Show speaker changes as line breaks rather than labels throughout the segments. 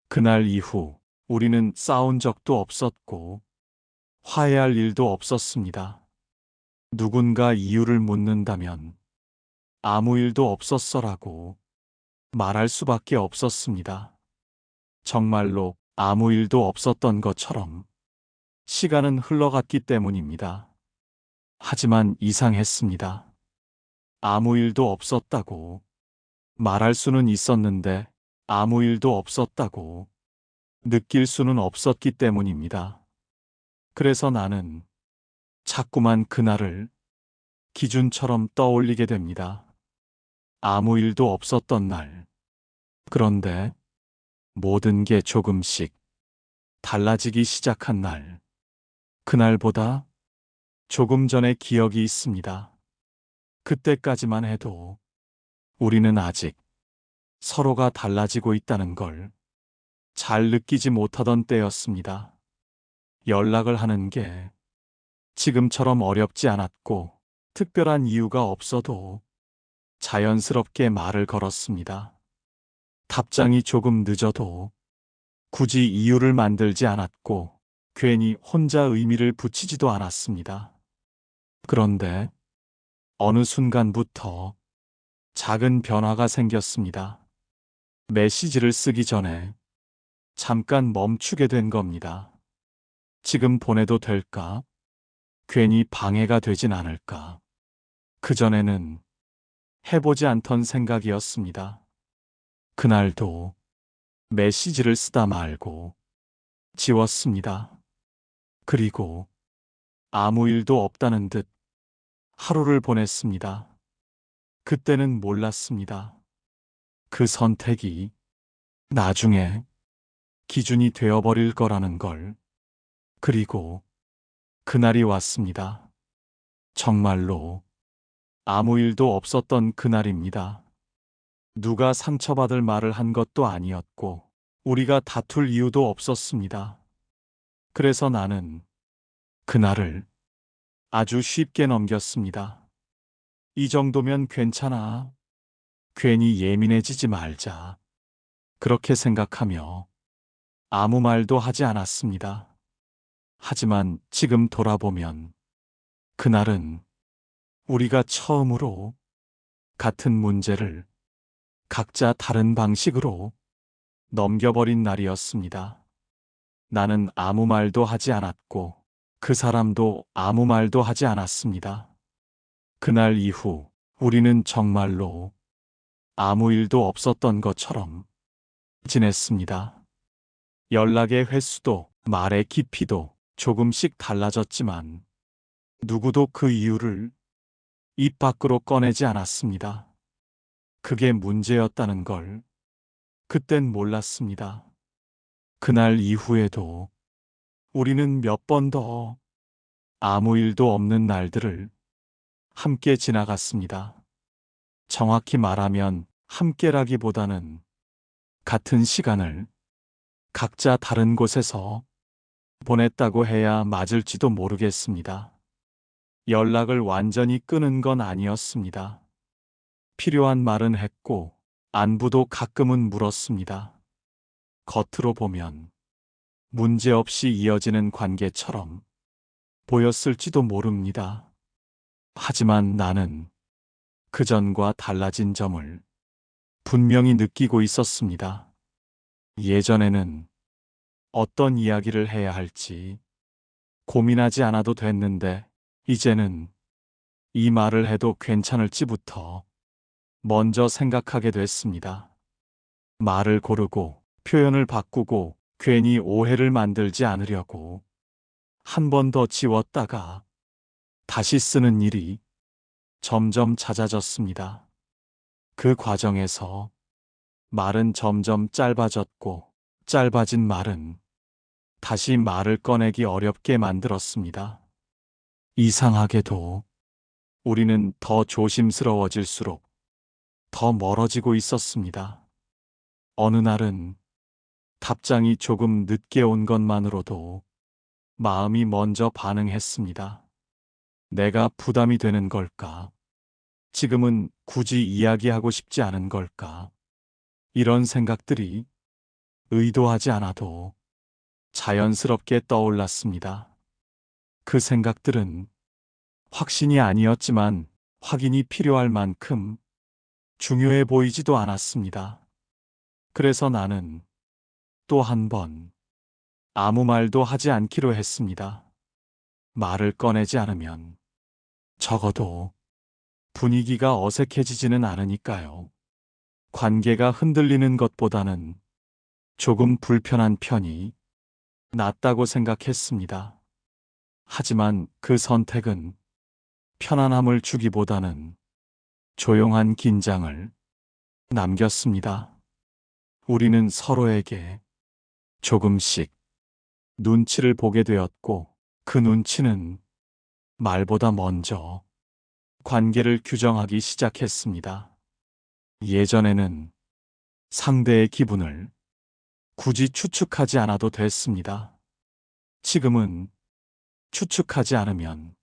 그날 이후 우리는 싸운 적도 없었고 화해할 일도 없었습니다. 누군가 이유를 묻는다면 아무 일도 없었어라고 말할 수밖에 없었습니다. 정말로 아무 일도 없었던 것처럼 시간은 흘러갔기 때문입니다. 하지만 이상했습니다. 아무 일도 없었다고 말할 수는 있었는데 아무 일도 없었다고 느낄 수는 없었기 때문입니다. 그래서 나는 자꾸만 그날을 기준처럼 떠올리게 됩니다. 아무 일도 없었던 날. 그런데 모든 게 조금씩 달라지기 시작한 날. 그날보다 조금 전의 기억이 있습니다. 그때까지만 해도 우리는 아직 서로가 달라지고 있다는 걸 잘 느끼지 못하던 때였습니다. 연락을 하는 게 지금처럼 어렵지 않았고 특별한 이유가 없어도 자연스럽게 말을 걸었습니다. 답장이 조금 늦어도 굳이 이유를 만들지 않았고 괜히 혼자 의미를 붙이지도 않았습니다. 그런데 어느 순간부터 작은 변화가 생겼습니다. 메시지를 쓰기 전에 잠깐 멈추게 된 겁니다. 지금 보내도 될까? 괜히 방해가 되진 않을까? 그전에는 해보지 않던 생각이었습니다. 그날도 메시지를 쓰다 말고 지웠습니다. 그리고 아무 일도 없다는 듯 하루를 보냈습니다. 그때는 몰랐습니다. 그 선택이 나중에 기준이 되어버릴 거라는 걸. 그리고 그날이 왔습니다. 정말로 아무 일도 없었던 그날입니다. 누가 상처받을 말을 한 것도 아니었고 우리가 다툴 이유도 없었습니다. 그래서 나는 그날을 아주 쉽게 넘겼습니다. 이 정도면 괜찮아. 괜히 예민해지지 말자. 그렇게 생각하며 아무 말도 하지 않았습니다. 하지만 지금 돌아보면 그날은 우리가 처음으로 같은 문제를 각자 다른 방식으로 넘겨버린 날이었습니다. 나는 아무 말도 하지 않았고 그 사람도 아무 말도 하지 않았습니다. 그날 이후 우리는 정말로 아무 일도 없었던 것처럼 지냈습니다. 연락의 횟수도 말의 깊이도 조금씩 달라졌지만 누구도 그 이유를 입 밖으로 꺼내지 않았습니다. 그게 문제였다는 걸 그땐 몰랐습니다. 그날 이후에도 우리는 몇 번 더 아무 일도 없는 날들을 함께 지나갔습니다. 정확히 말하면 함께라기보다는 같은 시간을 각자 다른 곳에서 보냈다고 해야 맞을지도 모르겠습니다. 연락을 완전히 끊은 건 아니었습니다. 필요한 말은 했고 안부도 가끔은 물었습니다. 겉으로 보면 문제없이 이어지는 관계처럼 보였을지도 모릅니다. 하지만 나는 그전과 달라진 점을 분명히 느끼고 있었습니다. 예전에는 어떤 이야기를 해야 할지 고민하지 않아도 됐는데 이제는 이 말을 해도 괜찮을지부터 먼저 생각하게 됐습니다. 말을 고르고 표현을 바꾸고 괜히 오해를 만들지 않으려고 한 번 더 지웠다가 다시 쓰는 일이 점점 잦아졌습니다. 그 과정에서 말은 점점 짧아졌고 짧아진 말은 다시 말을 꺼내기 어렵게 만들었습니다. 이상하게도 우리는 더 조심스러워질수록 더 멀어지고 있었습니다. 어느 날은 답장이 조금 늦게 온 것만으로도 마음이 먼저 반응했습니다. 내가 부담이 되는 걸까? 지금은 굳이 이야기하고 싶지 않은 걸까? 이런 생각들이 의도하지 않아도 자연스럽게 떠올랐습니다. 그 생각들은 확신이 아니었지만 확인이 필요할 만큼 중요해 보이지도 않았습니다. 그래서 나는 또 한 번 아무 말도 하지 않기로 했습니다. 말을 꺼내지 않으면 적어도 분위기가 어색해지지는 않으니까요. 관계가 흔들리는 것보다는 조금 불편한 편이 낫다고 생각했습니다. 하지만 그 선택은 편안함을 주기보다는 조용한 긴장을 남겼습니다. 우리는 서로에게 조금씩 눈치를 보게 되었고, 그 눈치는 말보다 먼저 관계를 규정하기 시작했습니다. 예전에는 상대의 기분을 굳이 추측하지 않아도 됐습니다. 지금은 추측하지 않으면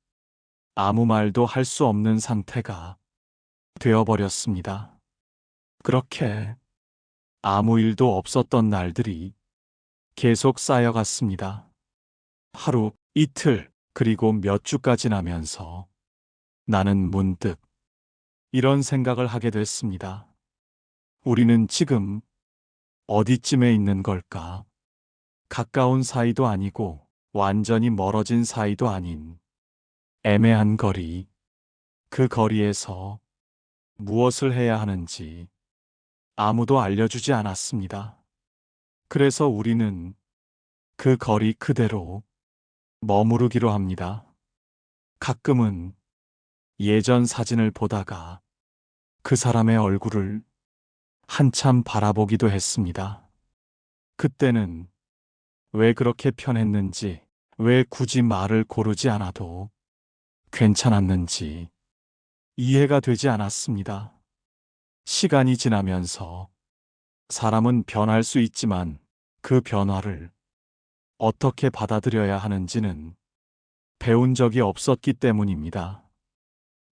아무 말도 할 수 없는 상태가 되어버렸습니다. 그렇게 아무 일도 없었던 날들이 계속 쌓여갔습니다. 하루, 이틀, 그리고 몇 주가 지나면서 나는 문득 이런 생각을 하게 됐습니다. 우리는 지금 어디쯤에 있는 걸까? 가까운 사이도 아니고 완전히 멀어진 사이도 아닌 애매한 거리. 그 거리에서 무엇을 해야 하는지 아무도 알려주지 않았습니다. 그래서 우리는 그 거리 그대로 머무르기로 합니다. 가끔은 예전 사진을 보다가 그 사람의 얼굴을 한참 바라보기도 했습니다. 그때는 왜 그렇게 편했는지, 왜 굳이 말을 고르지 않아도 괜찮았는지 이해가 되지 않았습니다. 시간이 지나면서 사람은 변할 수 있지만 그 변화를 어떻게 받아들여야 하는지는 배운 적이 없었기 때문입니다.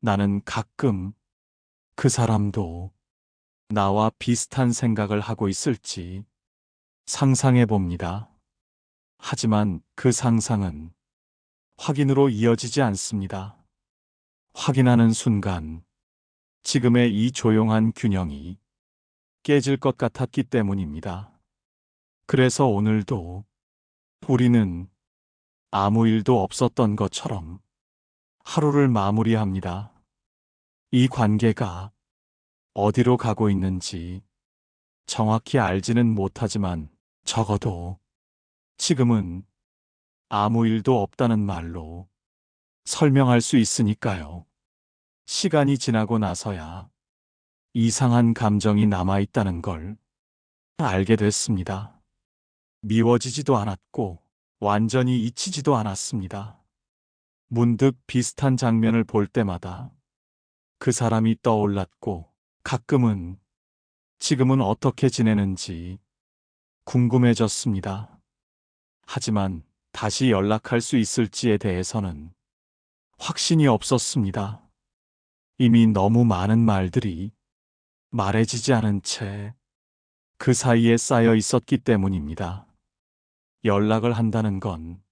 나는 가끔 그 사람도 나와 비슷한 생각을 하고 있을지 상상해 봅니다. 하지만 그 상상은 확인으로 이어지지 않습니다. 확인하는 순간 지금의 이 조용한 균형이 깨질 것 같았기 때문입니다. 그래서 오늘도 우리는 아무 일도 없었던 것처럼 하루를 마무리합니다. 이 관계가 어디로 가고 있는지 정확히 알지는 못하지만 적어도 지금은 아무 일도 없다는 말로 설명할 수 있으니까요. 시간이 지나고 나서야 이상한 감정이 남아있다는 걸 알게 됐습니다. 미워지지도 않았고 완전히 잊히지도 않았습니다. 문득 비슷한 장면을 볼 때마다 그 사람이 떠올랐고 가끔은 지금은 어떻게 지내는지 궁금해졌습니다. 하지만 다시 연락할 수 있을지에 대해서는 확신이 없었습니다. 이미 너무 많은 말들이 말해지지 않은 채 그 사이에 쌓여 있었기 때문입니다. 연락을 한다는 건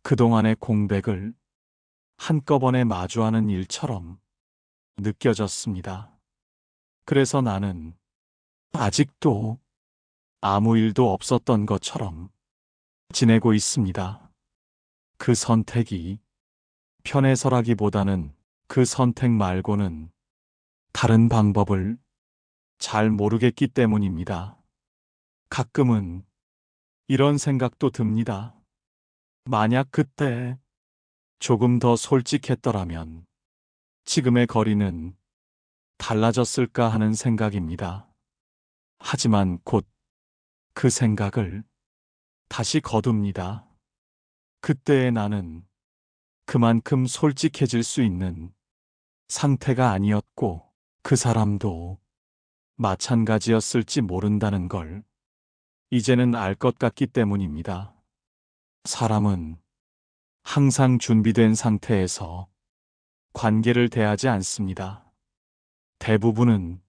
그동안의 공백을 한꺼번에 마주하는 일처럼 느껴졌습니다. 그래서 나는 아직도 아무 일도 없었던 것처럼 지내고 있습니다. 그 선택이 편해서라기보다는 그 선택 말고는 다른 방법을 잘 모르겠기 때문입니다. 가끔은 이런 생각도 듭니다. 만약 그때 조금 더 솔직했더라면 지금의 거리는 달라졌을까 하는 생각입니다. 하지만 곧 그 생각을 다시 거둡니다. 그때의 나는 그만큼 솔직해질 수 있는 상태가 아니었고 그 사람도 마찬가지였을지 모른다는 걸 이제는 알 것 같기 때문입니다. 사람은 항상 준비된 상태에서 관계를 대하지 않습니다. 대부분은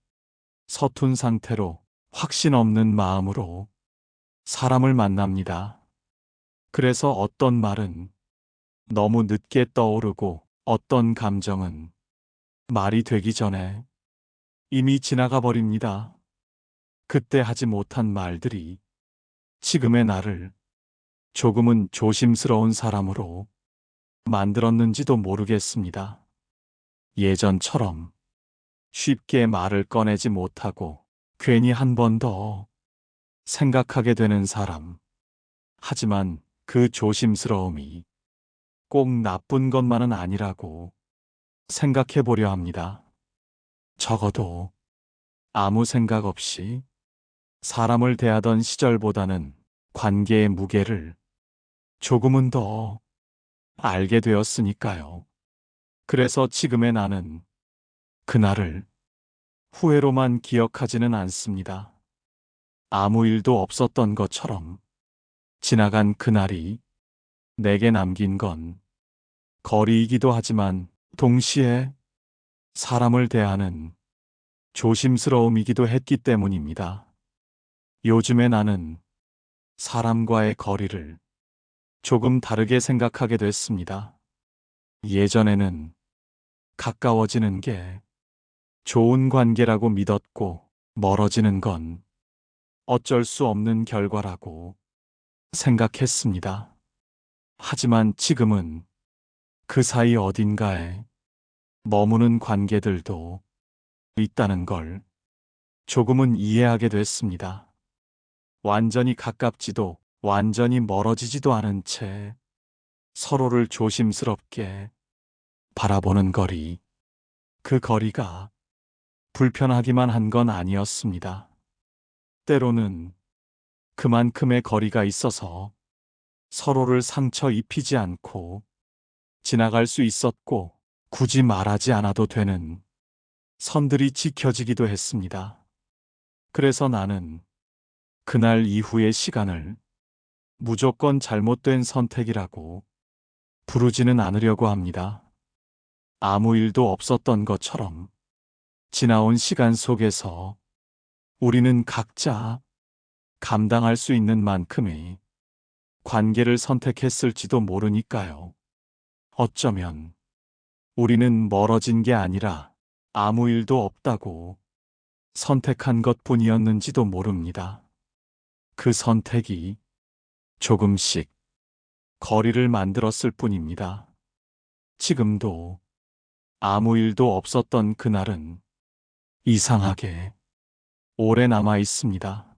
서툰 상태로 확신 없는 마음으로 사람을 만납니다. 그래서 어떤 말은 너무 늦게 떠오르고 어떤 감정은 말이 되기 전에 이미 지나가 버립니다. 그때 하지 못한 말들이 지금의 나를 조금은 조심스러운 사람으로 만들었는지도 모르겠습니다. 예전처럼 쉽게 말을 꺼내지 못하고 괜히 한 번 더 생각하게 되는 사람. 하지만 그 조심스러움이 꼭 나쁜 것만은 아니라고 생각해 보려 합니다. 적어도 아무 생각 없이 사람을 대하던 시절보다는 관계의 무게를 조금은 더 알게 되었으니까요. 그래서 지금의 나는 그날을 후회로만 기억하지는 않습니다. 아무 일도 없었던 것처럼 지나간 그날이 내게 남긴 건 거리이기도 하지만 동시에 사람을 대하는 조심스러움이기도 했기 때문입니다. 요즘에 나는 사람과의 거리를 조금 다르게 생각하게 됐습니다. 예전에는 가까워지는 게 좋은 관계라고 믿었고 멀어지는 건 어쩔 수 없는 결과라고 생각했습니다. 하지만 지금은 그 사이 어딘가에 머무는 관계들도 있다는 걸 조금은 이해하게 됐습니다. 완전히 가깝지도 완전히 멀어지지도 않은 채 서로를 조심스럽게 바라보는 거리, 그 거리가 불편하기만 한 건 아니었습니다. 때로는 그만큼의 거리가 있어서 서로를 상처 입히지 않고 지나갈 수 있었고 굳이 말하지 않아도 되는 선들이 지켜지기도 했습니다. 그래서 나는 그날 이후의 시간을 무조건 잘못된 선택이라고 부르지는 않으려고 합니다. 아무 일도 없었던 것처럼 지나온 시간 속에서 우리는 각자 감당할 수 있는 만큼의 관계를 선택했을지도 모르니까요. 어쩌면 우리는 멀어진 게 아니라 아무 일도 없다고 선택한 것 뿐이었는지도 모릅니다. 그 선택이 조금씩 거리를 만들었을 뿐입니다. 지금도 아무 일도 없었던 그날은 이상하게 오래 남아 있습니다.